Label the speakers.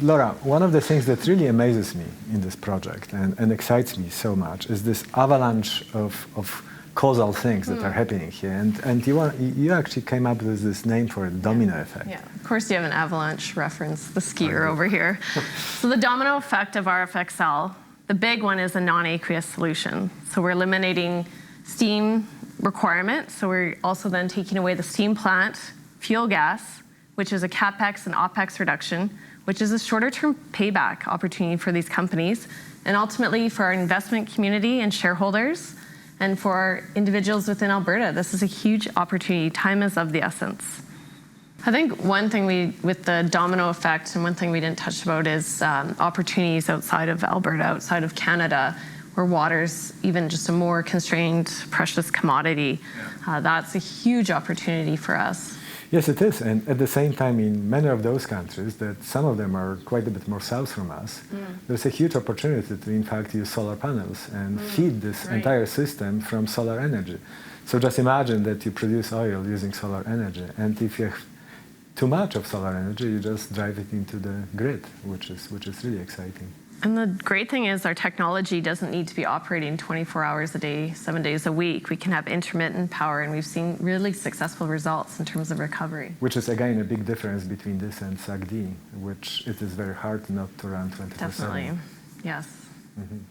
Speaker 1: Laura, one of the things that really amazes me in this project and excites me so much is this avalanche of causal things that are happening here. And you actually came up with this name for it, domino effect.
Speaker 2: Yeah, of course you have an avalanche reference, the skier over here. So the domino effect of RFXL, the big one is a non-aqueous solution. So we're eliminating steam requirement. So we're also then taking away the steam plant, fuel gas, which is a CapEx and OpEx reduction, which is a shorter-term payback opportunity for these companies, and ultimately for our investment community and shareholders, and for our individuals within Alberta. This is a huge opportunity. Time is of the essence. I think one thing with the domino effect, and one thing we didn't touch about is opportunities outside of Alberta, outside of Canada, where water's even just a more constrained, precious commodity. That's a huge opportunity for us.
Speaker 1: Yes, it is. And at the same time, in many of those countries, that some of them are quite a bit more south from us, there's a huge opportunity to, in fact, use solar panels and feed this entire system from solar energy. So just imagine that you produce oil using solar energy. And if you have too much of solar energy, you just drive it into the grid, which is really exciting.
Speaker 2: And the great thing is our technology doesn't need to be operating 24 hours a day, 7 days a week. We can have intermittent power, and we've seen really successful results in terms of recovery.
Speaker 1: Which is, again, a big difference between this and SAGD, which it is very hard not to run 24/7.
Speaker 2: Definitely, yes.
Speaker 1: Mm-hmm.